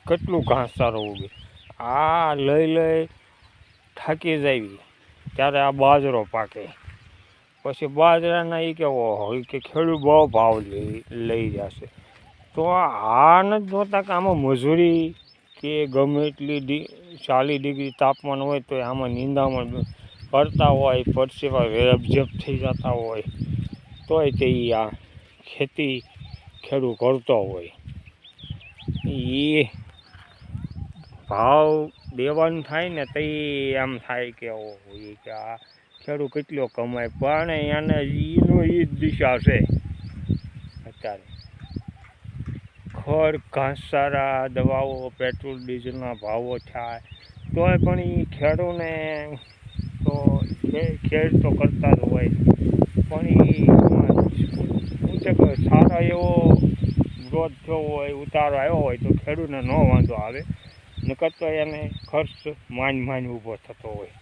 કેટલું ઘાસચારો ઉગે, આ લઈ થાકી જાય ત્યારે આ બાજરો પાકે, પછી બાજરાના એ કેવો હોય કે ખેડૂત બહુ ભાવ લઈ જશે. તો આ નથી જોતા કે આમાં મજૂરી કે ગમે એટલી 40 ડિગ્રી તાપમાન હોય તો આમાં નિંદામણ કરતા હોય, પરસેવા રેબઝેબ થઈ જતા હોય તોય તે આ ખેતી ખેડૂત કરતો હોય. એ ભાવ દેવાનું થાય ને તો એમ થાય કે હોય કે આ ખેડૂત કેટલો કમાય, પણ એને એનો એ જ દિશા છે અત્યારે. ખડ ઘાસચારા દવાઓ પેટ્રોલ ડીઝલના ભાવો થાય તોય પણ એ ખેડૂને તો ખેડ તો કરતા જ હોય, પણ એ સારો એવો ગ્રોથ થયો હોય, ઉતારો આવ્યો હોય તો ખેડૂતને ન વાંધો આવે, નકર તો એને ખર્ચ માંડ ઊભો થતો હોય.